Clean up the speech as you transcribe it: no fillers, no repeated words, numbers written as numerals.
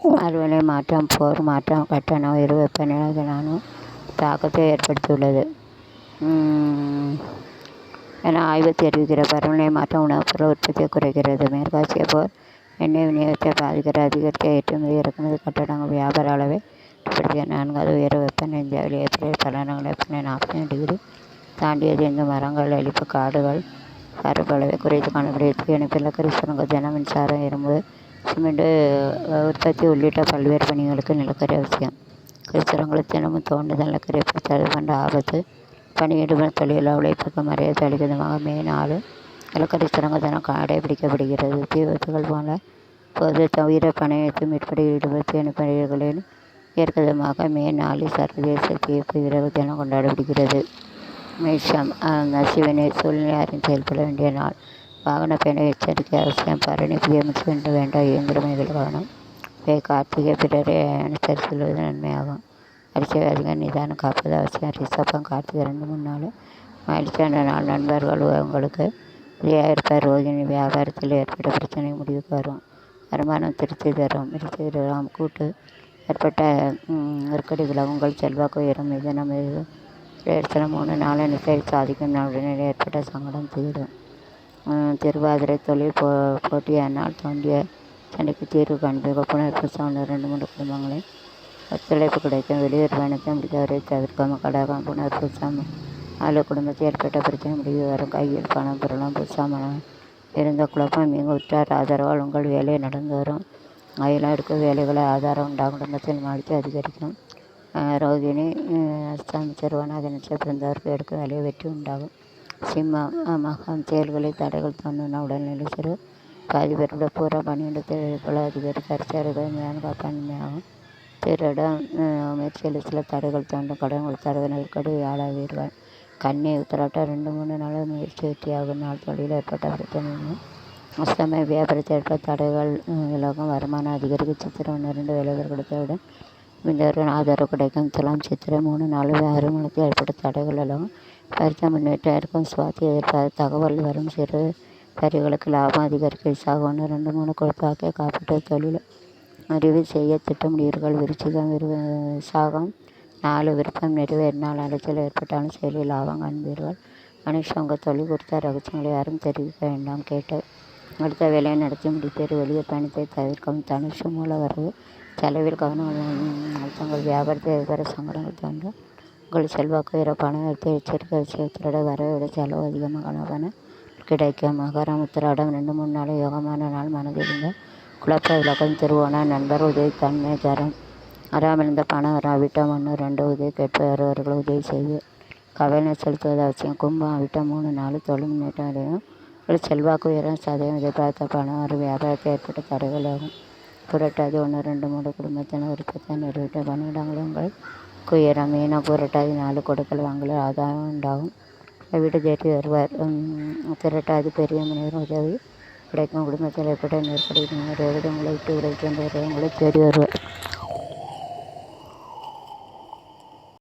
பருவநிலை மாற்றம், போர் மாற்றம், கட்டண உயர்வு, வெப்பநிலைகளான தாக்கத்தை ஏற்படுத்தியுள்ளது என ஆய்வு தெரிவிக்கிறது. பருவநிலை மாற்றம் உணவுப் பொருள் உற்பத்தியை குறைக்கிறது. மேற்காசிய போர் எண்ணெய் விநியோகத்தை பாதிக்கிறது. அதிகரித்த ஏற்றுமதி, இறக்குமதி, கட்டடங்கள் வியாபார அளவை கட்டுப்படுத்திய. 4வது உயர்வு வெப்பநிலை. இந்தியாவில் ஏப்ரல் பல இடங்களில் வெப்பநிலை 45 தாண்டியது. இந்த மரங்கள் அழிப்பு, காடுகள் பரப்பளவை குறைத்து காணப்படுகிறது. தீயணைப்பு, நிலக்கரி சுரங்க, ஜன மின்சாரம், இரும்பு, சிமெண்ட் உற்பத்தி உள்ளிட்ட பல்வேறு பணிகளுக்கு நிலக்கரி அவசியம். சுரங்கங்கள் தினமும் தோண்டுதல், நிலக்கரி பிடித்தல் போன்ற ஆபத்து பணியிடுபடும் தொழில் உழைப்புக்கு மரியாதை அளிக்கும் விதமாக மே 4 நிலக்கரி சுரங்க தினம் கடைபிடிக்கப்படுகிறது. தீ விபத்துகள் போது உயிரை பணயம் வைத்து மீட்படியில் ஈடுபடும் தீயணைப்பு ஏற்கனமாக மே 4 சர்வதேச தீயணைப்பு வீரர்கள் தினம் கொண்டாடப்படுகிறது. மேஷம் நசிவினை சூழ்நிலை அறிந்து செயல்பட வேண்டிய நாள். வாகன பயண எச்சரிக்கை அவசியம். பரணி புதிய மின்சுவென்று வேண்டாம். இயந்திரமைகள் கவனம். கார்த்திகை பிறரை அனுசரித்து செல்வது நன்மையாகும். அதிகம் நிதானம் காப்பது அவசியம். ரிஷபம் கார்த்திகை 2, 3 நாள் மகிழ்ச்சியான நாள். நண்பர்கள் உங்களுக்கு உதவியாக இருப்பார். ரோகிணி வியாபாரத்தில் ஏற்பட்ட பிரச்சனை முடிவுக்கு வரும். வருமானம் திருப்தி தரும். மிருச்சிகம் கூட்டு ஏற்பட்ட நெருக்கடி விலகும். உங்கள் செல்வாக்கு உயரும். மிதனம் 3 நாள் நிச்சய சாதிக்கும் நாள். உடனடி ஏற்பட்ட சங்கடம் தீரும். திருவாதிரை தொழில் போட்டியானால் தோண்டிய சண்டைக்கு தீர்வு காண்பீர்கள். புனர்பூசம் 2, 3 குடும்பங்களில் ஒத்துழைப்பு கிடைக்கும். வெளியூர் பயணத்தை முடித்தவரை தவிர்க்காமல் கடகம். புனர்பூசம் 4 குடும்பத்தில் ஏற்பட்ட பிரச்சனை முடிவு வரும். கையில் பணம் பொருளும். பூசாமலம் இருந்த குழப்பம் மிக உற்றார் ஆதரவால் உங்கள் வேலை நடந்து வரும். அயலாக எடுக்கும் வேலைகளை ஆதாரம் உண்டாகும். குடும்பத்தில் மகிழ்ச்சி அதிகரிக்கும். ரோகிணி திருவண்ணாதி நிச்சயம் பிறந்தவர்கள் எடுக்கும் வேலையை வெற்றி உண்டாகும். சிம்மம் மகம் செயல்களில் தடைகள் தோன்றும். உடல்நிலை சிறு பாதிப்பேற்பட பூரா 12 தொழில்களை அதிகரிக்க அரசியல்கள் மீதான காப்பாண்மையாகும். திருடம் முயற்சியில் சில தடைகள் தோன்றும். கடன் கொடுத்தவர்கள் நெருக்கடி ஆளாவீர்கள். கண்ணி உத்தராட்டம் 2, 3 நாள் முயற்சி வெற்றியாகும் நாள். தொழில் ஏற்பட்ட பிரச்சனையும் அஸ்தமய வியாபாரத்தில் ஏற்பட்ட தடைகள் விலகும். வருமானம் அதிகரிக்கும். சித்திரை 1, 2 வேலைகள் கிடைத்தவுடன் முடிந்தவர்கள் ஆதரவு கிடைக்கும். துலாம் சித்திரை 3, 4 வருமானத்தில் ஏற்பட்ட தடைகள் விலகும். பரிசு முன்னேற்றம் இருக்கும். சுவாதி எதிர்பார்த்த தகவல் வரும். சிறு வரிகளுக்கு லாபம் அதிகரிக்கும். விசாகம் 1, 2, 3 கொடுத்தாக்க காப்பீட்டு தொழில் அறிவு செய்ய திட்டமிடுவீர்கள். விருச்சிகம் விசாகம் 4 விருப்பம் நிறைவேறும் நாள். அலைச்சல் ஏற்பட்டாலும் செயலில் லாபம் காண்பீர்கள். மனுஷன் உங்கள் தொழில் குறித்த ரகசியங்களை யாரும் தெரிவிக்க வேண்டாம். கேட்டு அடுத்த வேலையை நடத்தி முடிப்பேர். வெளியூர் பயணத்தை தவிர்க்கவும். தனுஷு மூல வரவு செலவில் கவனம். தங்கள் வியாபாரத்தை எதிர்பார சங்கடங்கள் தோன்றும். உங்கள் செல்வாக்கு உயர பணம் எடுத்து எச்சரிக்கை விஷயத்தோட வரவை விட செலவு அதிகமாக பணம் கிடைக்கும். மகரம் உத்திராடம் 2, 3 நாள் யோகமான நாள். மனதிருந்த குழப்ப விளக்கம். திருவோண நண்பர் உதவி தன்மை தரும். வராமிருந்த பணம் வராவிட்டம் 1, 2 உதவி கேட்பவர்கள் உதவி செய்து கவலை செலுத்துவது அவசியம். கும்பம் அவிட்டம் 3, 4 தொழில் முன்னேற்றம் அடையும். ஒரு செல்வாக்கு உயரம். சதயம் எதிர்பார்த்த பணம் ஒரு வியாபாரத்தில் ஏற்பட்ட தடைகள் ஆகும். புரட்டாதி 1, 2, 3 குடும்பத்தினர் விருப்பத்தை நிறைவேற்ற பணியிடங்கள் உங்களுக்கு உயரம். மீனம் புரட்டாதி 4 கொடுக்கல் வாங்கல ஆதாயம் உண்டாகும். வீடு தேடி வருவார். திரட்டாதி பெரிய மனிதர் உதவி கிடைக்கும். குடும்பத்தில் ஏற்பட்ட நெருக்கடி உங்களை விட்டு உரைக்கின்ற உங்களை தேடி வருவார்.